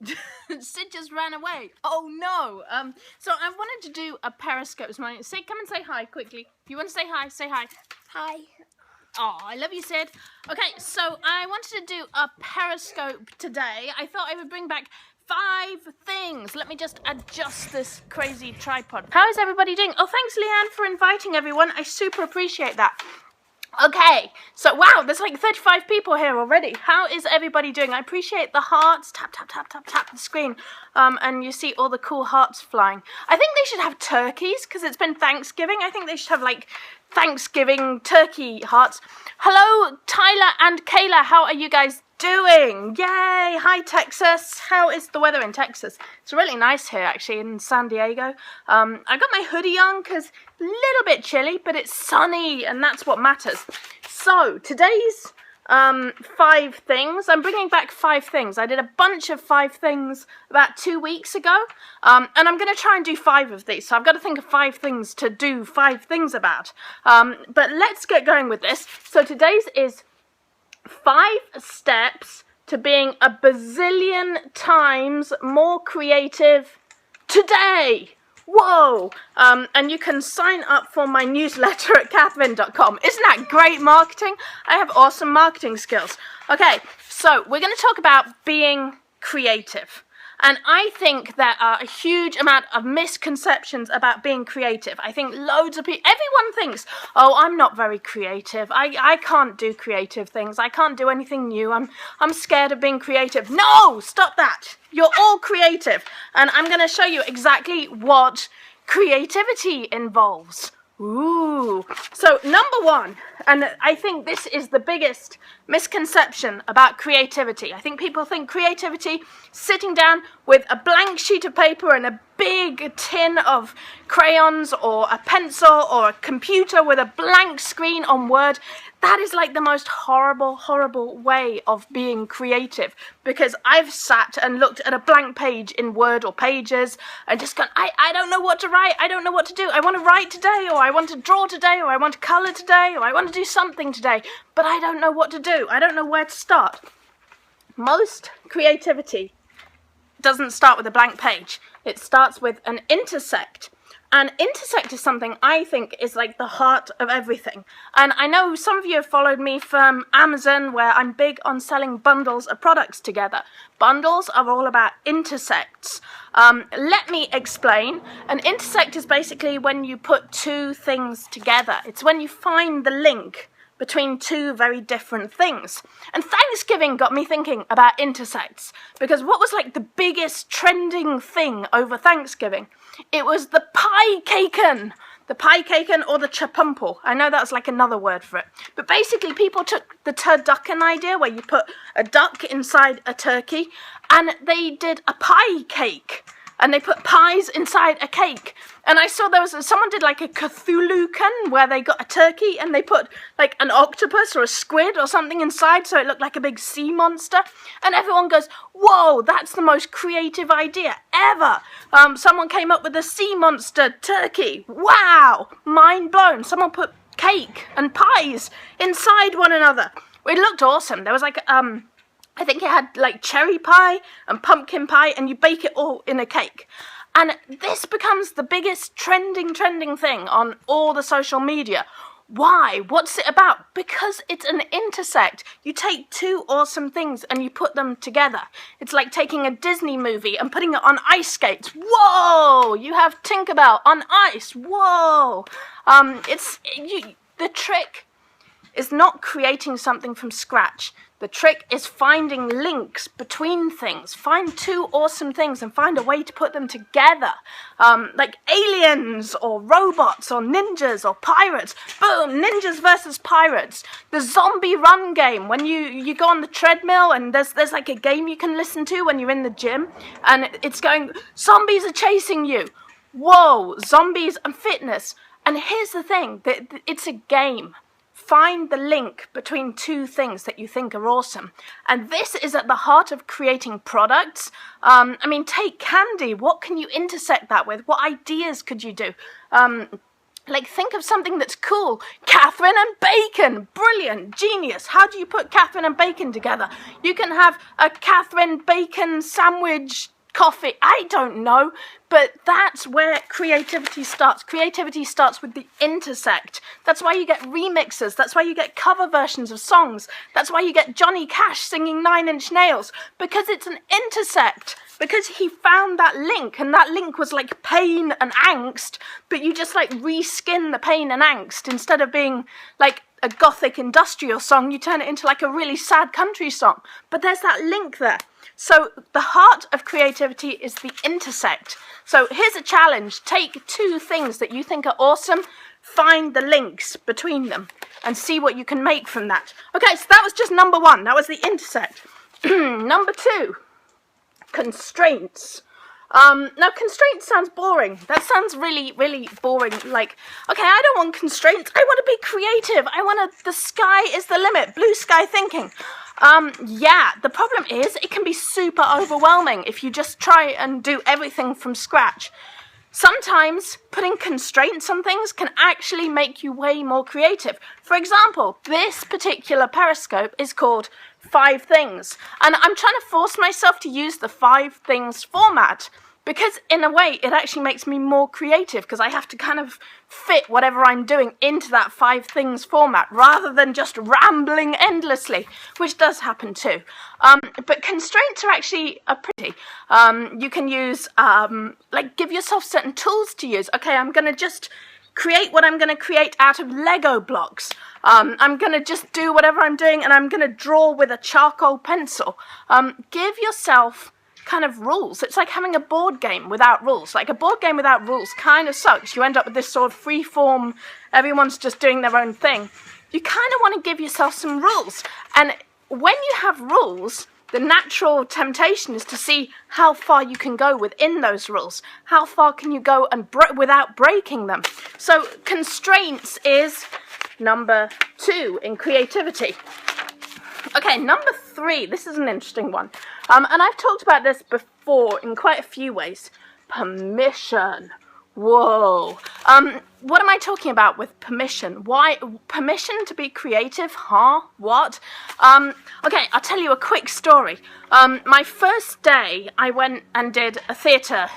Sid just ran away. Oh no. So I wanted to do a Periscope this morning. Sid, come and say hi quickly. If you want to say hi, say hi. Hi. Oh, I love you, Sid. Okay, so I wanted to do a Periscope today. I thought I would bring back 5 things. Let me just adjust this crazy tripod. How is everybody doing? Oh, thanks, Leanne, for inviting everyone. I super appreciate that. Okay, so wow, there's like 35 people here already. How is everybody doing? I appreciate the hearts. Tap, tap, tap, tap, tap the screen. And you see all the cool hearts flying. I think they should have turkeys because it's been Thanksgiving. I think they should have like Thanksgiving turkey hearts. Hello, Tyler and Kayla. How are you guys doing? Yay! Hi, Texas. How is the weather in Texas? It's really nice here, actually, in San Diego. I got my hoodie on because a little bit chilly, but it's sunny, and that's what matters. So, today's 5 things. I'm bringing back 5 things. I did a bunch of 5 things about 2 weeks ago, and I'm going to try and do 5 of these. So I've got to think of 5 things to do 5 things about. But let's get going with this. So today's is 5 steps to being a bazillion times more creative today. Whoa! And you can sign up for my newsletter at Katharyne.com. Isn't that great marketing? I have awesome marketing skills. Okay, so we're going to talk about being creative. And I think there are a huge amount of misconceptions about being creative. I think loads of people, everyone thinks, oh, I'm not very creative. I can't do creative things. I can't do anything new. I'm scared of being creative. No, stop that. You're all creative. And I'm going to show you exactly what creativity involves. Ooh. So number 1, and I think this is the biggest misconception about creativity. I think people think creativity, sitting down with a blank sheet of paper and a big tin of crayons or a pencil or a computer with a blank screen on Word. That is like the most horrible, horrible way of being creative, because I've sat and looked at a blank page in Word or Pages and just gone, I don't know what to write, I don't know what to do. I want to write today, or I want to draw today, or I want to colour today, or I want to do something today, but I don't know what to do. I don't know where to start. Most creativity doesn't start with a blank page. It starts with an intersect. And intersect is something I think is like the heart of everything. And I know some of you have followed me from Amazon, where I'm big on selling bundles of products together. Bundles are all about intersects. Let me explain. An intersect is basically when you put 2 things together. It's when you find the link between 2 very different things. And Thanksgiving got me thinking about intersects, because what was like the biggest trending thing over Thanksgiving? It was the pie caken. The pie caken or the chapumple. I know that's like another word for it. But basically people took the turducken idea, where you put a duck inside a turkey, and they did a pie cake. And they put pies inside a cake. And I saw someone did like a Cthulhu-can, where they got a turkey and they put like an octopus or a squid or something inside, so it looked like a big sea monster. And everyone goes, whoa, that's the most creative idea ever. Someone came up with a sea monster turkey. Wow, mind blown. Someone put cake and pies inside one another. It looked awesome. There was like I think it had like cherry pie and pumpkin pie, and you bake it all in a cake. And this becomes the biggest trending thing on all the social media. Why? What's it about? Because it's an intersect. You take 2 awesome things and you put them together. It's like taking a Disney movie and putting it on ice skates. Whoa! You have Tinkerbell on ice. Whoa! The trick is not creating something from scratch. The trick is finding links between things. Find 2 awesome things and find a way to put them together. Like aliens or robots or ninjas or pirates. Boom, ninjas versus pirates. The zombie run game, when you go on the treadmill and there's like a game you can listen to when you're in the gym, and it's going, zombies are chasing you. Whoa, zombies and fitness. And here's the thing, it's a game. Find the link between 2 things that you think are awesome. And this is at the heart of creating products. I mean, take candy. What can you intersect that with? What ideas could you do? Like, think of something that's cool. Katharyne and bacon. Brilliant. Genius. How do you put Katharyne and bacon together? You can have a Katharyne bacon sandwich coffee. I don't know. But that's where creativity starts. Creativity starts with the intersect. That's why you get remixes. That's why you get cover versions of songs. That's why you get Johnny Cash singing 9 Inch Nails. Because it's an intersect. Because he found that link, and that link was like pain and angst, but you just like reskin the pain and angst. Instead of being like a gothic industrial song, you turn it into like a really sad country song. But there's that link there. So the heart of creativity is the intersect. So here's a challenge. Take 2 things that you think are awesome, find the links between them, and see what you can make from that. Okay, so that was just number 1. That was the intersect. Number 2. Constraints. Now constraints sounds boring. That sounds really, really boring. Like, okay, I don't want constraints. I want to be creative. The sky is the limit. Blue sky thinking. Yeah, the problem is it can be super overwhelming if you just try and do everything from scratch. Sometimes putting constraints on things can actually make you way more creative. For example, this particular periscope is called 5 Things. And I'm trying to force myself to use the 5 Things format because in a way it actually makes me more creative because I have to kind of fit whatever I'm doing into that 5 Things format rather than just rambling endlessly, which does happen too. But constraints are actually pretty. You can use, like, give yourself certain tools to use. Okay, I'm going to just create what I'm going to create out of Lego blocks. I'm going to just do whatever I'm doing and I'm going to draw with a charcoal pencil. Give yourself kind of rules. It's like having a board game without rules. Like a board game without rules kind of sucks. You end up with this sort of free form, everyone's just doing their own thing. You kind of want to give yourself some rules. And when you have rules, the natural temptation is to see how far you can go within those rules. How far can you go and without breaking them? So constraints is number 2 in creativity. Okay, number 3. This is an interesting one. And I've talked about this before in quite a few ways. Permission. Whoa. What am I talking about with permission? Why? Permission to be creative? Huh? What? Okay, I'll tell you a quick story. My first day, I went and did a theatre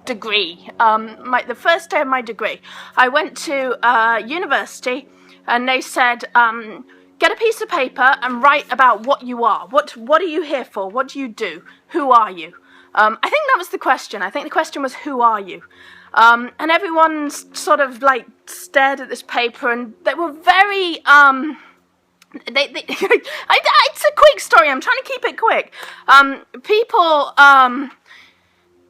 degree. The first day of my degree, I went to university and they said, get a piece of paper and write about what you are. What are you here for? What do you do? Who are you? I think that was the question. I think the question was, who are you? And everyone sort of like stared at this paper and they were very, it's a quick story. I'm trying to keep it quick. People,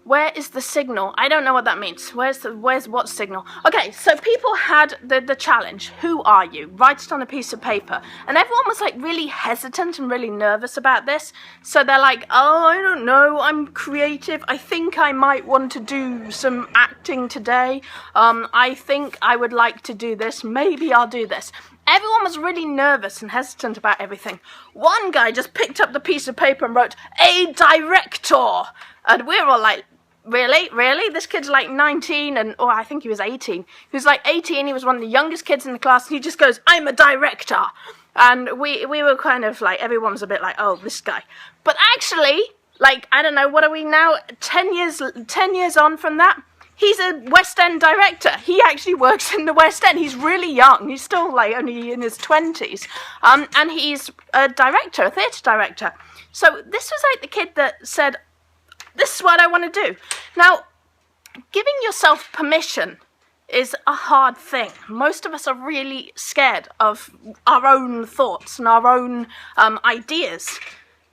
where is the signal? I don't know what that means. Where's what signal? Okay, so people had the challenge. Who are you? Write it on a piece of paper. And everyone was like really hesitant and really nervous about this. So they're like, oh, I don't know. I'm creative. I think I might want to do some acting today. I think I would like to do this. Maybe I'll do this. Everyone was really nervous and hesitant about everything. One guy just picked up the piece of paper and wrote, a director. And we were all like, Really? This kid's like 19 I think he was 18. He was like 18, he was one of the youngest kids in the class, and he just goes, I'm a director. And we were kind of like, everyone was a bit like, oh, this guy. But actually, like, I don't know, what are we now, 10 years on from that? He's a West End director. He actually works in the West End. He's really young. He's still like only in his 20s. And he's a director, a theatre director. So this was like the kid that said, this is what I want to do. Now, giving yourself permission is a hard thing. Most of us are really scared of our own thoughts and our own ideas.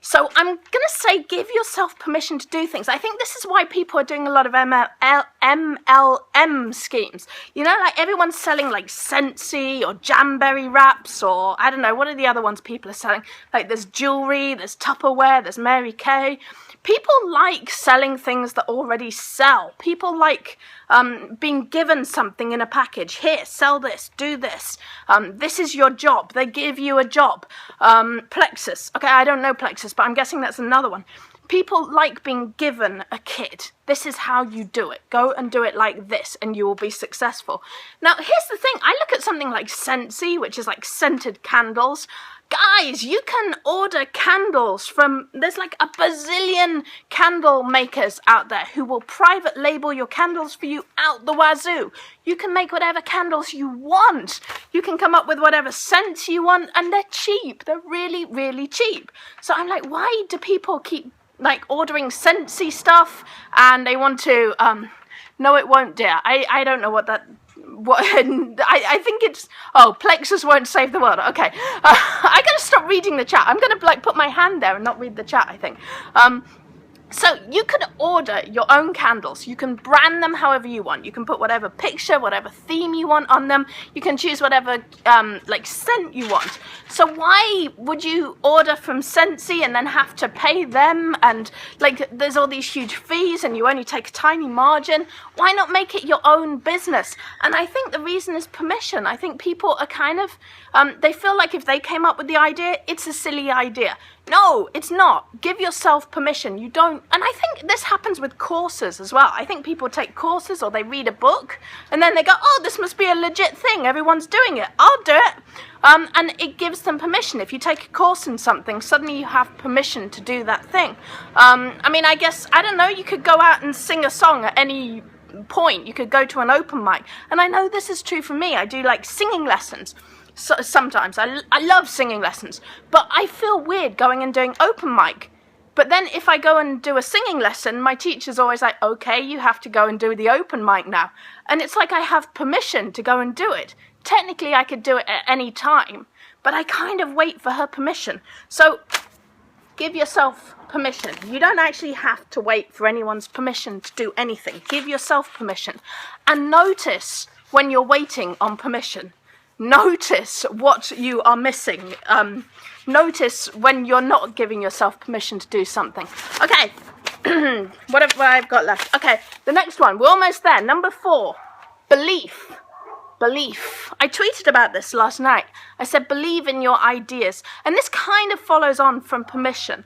So I'm going to say give yourself permission to do things. I think this is why people are doing a lot of MLM schemes. You know, like everyone's selling like Scentsy or Jamberry wraps or I don't know, what are the other ones people are selling? Like there's jewellery, there's Tupperware, there's Mary Kay. People like selling things that already sell. People like being given something in a package. Here, sell this, do this. This is your job. They give you a job. Plexus. Okay, I don't know Plexus, but I'm guessing that's another one. people like being given a kit. This is how you do it. Go and do it like this and you will be successful. Now, here's the thing. I look at something like Scentsy, which is like scented candles. Guys, you can order candles from, there's like a bazillion candle makers out there who will private label your candles for you out the wazoo. You can make whatever candles you want. You can come up with whatever scents you want, and they're cheap. They're really, really cheap. So I'm like, why do people keep like ordering Scentsy stuff and they want to, no it won't dear. I don't know what that, I think it's, Plexus won't save the world. Okay, I gotta stop reading the chat. I'm gonna like put my hand there and not read the chat, I think. So you can order your own candles. You can brand them however you want. You can put whatever picture, whatever theme you want on them. You can choose whatever like scent you want. So why would you order from Scentsy and then have to pay them? And like there's all these huge fees and you only take a tiny margin. Why not make it your own business? And I think the reason is permission. I think people are kind of, they feel like if they came up with the idea, it's a silly idea. No, it's not. Give yourself permission. You don't, and I think this happens with courses as well. I think people take courses or they read a book and then they go, oh, this must be a legit thing. Everyone's doing it. I'll do it. And it gives them permission. If you take a course in something, suddenly you have permission to do that thing. I mean, I guess, I don't know, you could go out and sing a song at any point. You could go to an open mic. And I know this is true for me. I do like singing lessons. So, sometimes I love singing lessons, but I feel weird going and doing open mic. But then if I go and do a singing lesson, my teacher's always like, okay, you have to go and do the open mic now. And it's like I have permission to go and do it. Technically, I could do it at any time, but I kind of wait for her permission. So give yourself permission. You don't actually have to wait for anyone's permission to do anything. Give yourself permission. And notice when you're waiting on permission. Notice what you are missing. Notice when you're not giving yourself permission to do something. Okay, what have I got left? Okay, the next one. We're almost there. Number 4, belief. Belief. I tweeted about this last night. I said believe in your ideas. And this kind of follows on from permission.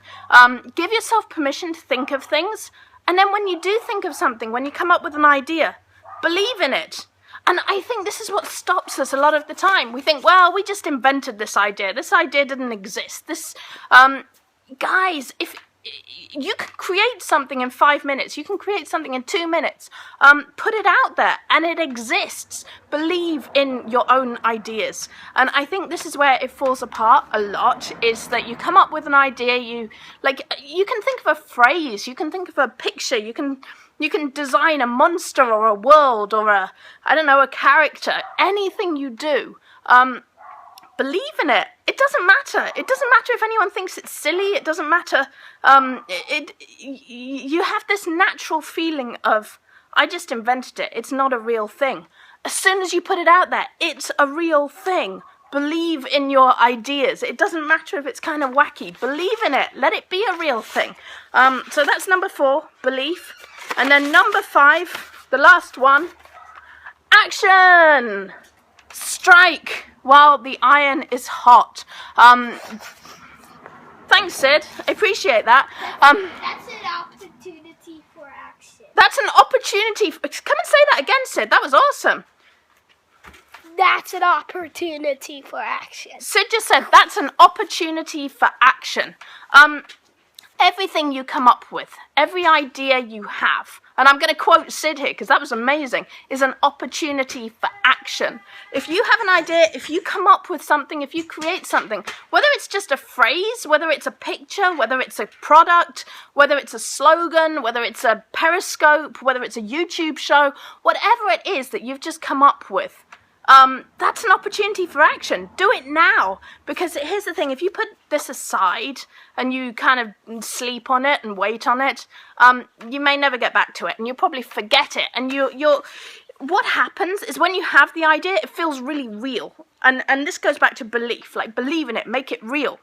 Give yourself permission to think of things. And then when you do think of something, when you come up with an idea, believe in it. And I think this is what stops us a lot of the time. We think, well, we just invented this idea. This idea didn't exist. This, guys, if you can create something in 5 minutes, you can create something in 2 minutes. Put it out there, and it exists. Believe in your own ideas. And I think this is where it falls apart a lot, is that you come up with an idea, you can think of a phrase, you can think of a picture, you can design a monster or a world or a character. Anything you do, believe in it. It doesn't matter. It doesn't matter if anyone thinks it's silly. It doesn't matter. You have this natural feeling of, I just invented it. It's not a real thing. As soon as you put it out there, it's a real thing. Believe in your ideas. It doesn't matter if it's kind of wacky. Believe in it. Let it be a real thing. So that's number 4, belief. And then number 5, the last one, action. Strike while the iron is hot. Thanks, Sid. I appreciate that. That's an opportunity for action. That's an opportunity. Come and say that again, Sid. That was awesome. That's an opportunity for action. Sid just said that's an opportunity for action. Everything you come up with, every idea you have, and I'm going to quote Sid here because that was amazing, is an opportunity for action. If you have an idea, if you come up with something, if you create something, whether it's just a phrase, whether it's a picture, whether it's a product, whether it's a slogan, whether it's a periscope, whether it's a YouTube show, whatever it is that you've just come up with, that's an opportunity for action. Do it now, because here's the thing, if you put this aside and you kind of sleep on it and wait on it, you may never get back to it, and you'll probably forget it, and what happens is when you have the idea, it feels really real, and this goes back to belief, like believe in it, make it real.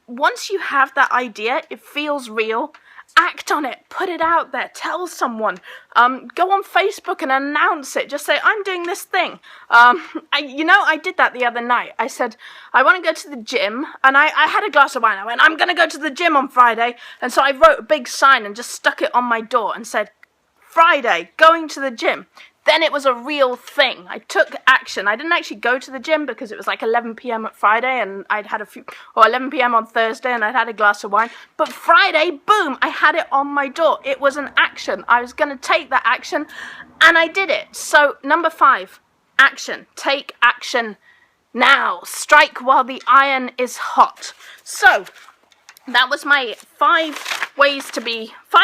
Once you have that idea, it feels real, Act on it. Put it out there. Tell someone. Go on Facebook and announce it. Just say, I'm doing this thing. I did that the other night. I said, I want to go to the gym. And I had a glass of wine. I went, I'm going to go to the gym on Friday. And so I wrote a big sign and just stuck it on my door and said, Friday, going to the gym. Then it was a real thing. I took action. I didn't actually go to the gym because it was like 11 p.m. at Friday and I'd had 11 p.m. on Thursday and I'd had a glass of wine. But Friday, boom, I had it on my door. It was an action. I was going to take that action and I did it. So number 5, action. Take action now. Strike while the iron is hot. So that was my 5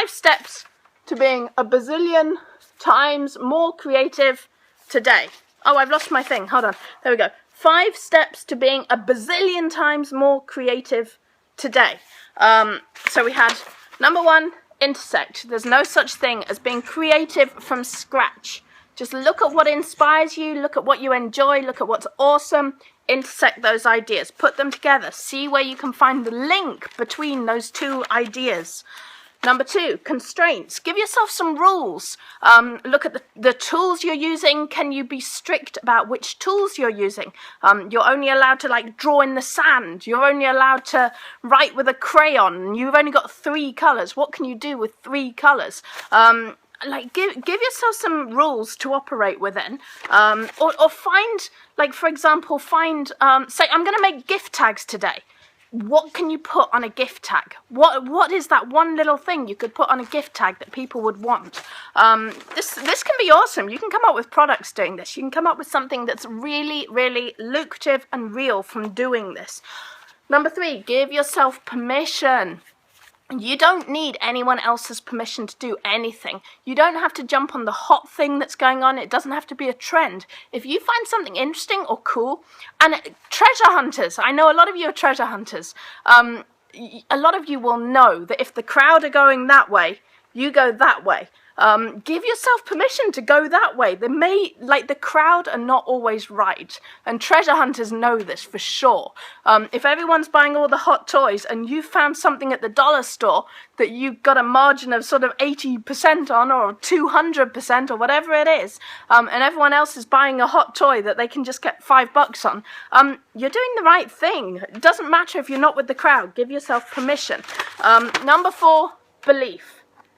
steps to being a bazillion times more creative today. Oh, I've lost my thing. Hold on. There we go. 5 steps to being a bazillion times more creative today. So we had number 1, intersect. There's no such thing as being creative from scratch. Just look at what inspires you, look at what you enjoy, look at what's awesome, intersect those ideas, put them together, see where you can find the link between those 2 ideas. Number 2, constraints. Give yourself some rules. Look at the tools you're using. Can you be strict about which tools you're using? You're only allowed to draw in the sand. You're only allowed to write with a crayon. You've only got 3 colours. What can you do with 3 colours? Give yourself some rules to operate within. Or find, for example, say I'm going to make gift tags today. What can you put on a gift tag? What is that one little thing you could put on a gift tag that people would want? This can be awesome. You can come up with products doing this. You can come up with something that's really, really lucrative and real from doing this. Number 3, give yourself permission. You don't need anyone else's permission to do anything. You don't have to jump on the hot thing that's going on. It doesn't have to be a trend. If you find something interesting or cool, and treasure hunters, I know a lot of you are treasure hunters. A lot of you will know that if the crowd are going that way, you go that way. Give yourself permission to go that way. The crowd are not always right. And treasure hunters know this for sure. If everyone's buying all the hot toys and you found something at the dollar store that you've got a margin of sort of 80% on or 200% or whatever it is, and everyone else is buying a hot toy that they can just get $5 on, you're doing the right thing. It doesn't matter if you're not with the crowd. Give yourself permission. Number 4, belief.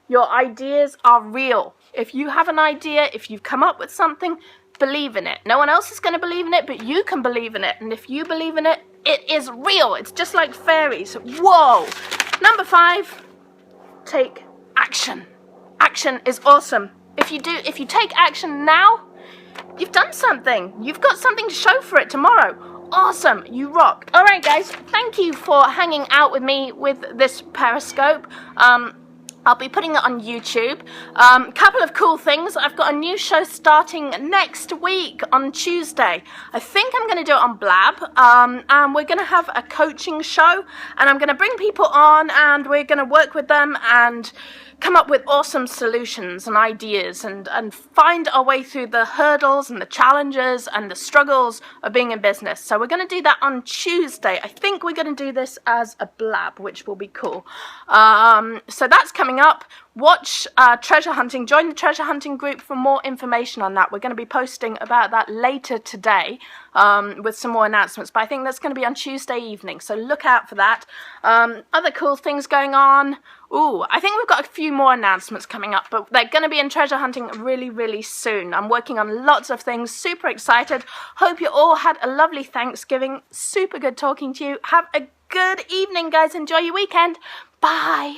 Your ideas are real. If you have an idea, if you've come up with something, believe in it. No one else is going to believe in it, but you can believe in it. And if you believe in it, it is real. It's just like fairies. Whoa! Number 5, take action. Action is awesome. If you take action now, you've done something. You've got something to show for it tomorrow. Awesome, you rock. All right, guys, thank you for hanging out with me with this Periscope. I'll be putting it on YouTube. Couple of cool things. I've got a new show starting next week on Tuesday. I think I'm going to do it on Blab. And we're going to have a coaching show. And I'm going to bring people on and we're going to work with them and come up with awesome solutions and ideas and find our way through the hurdles and the challenges and the struggles of being in business. So we're going to do that on Tuesday. I think we're going to do this as a Blab, which will be cool. So that's coming up. Watch Treasure Hunting. Join the Treasure Hunting group for more information on that. We're going to be posting about that later today with some more announcements. But I think that's going to be on Tuesday evening. So look out for that. Other cool things going on. Ooh, I think we've got a few more announcements coming up, but they're going to be in Treasure Hunting really, really soon. I'm working on lots of things. Super excited. Hope you all had a lovely Thanksgiving. Super good talking to you. Have a good evening, guys. Enjoy your weekend. Bye.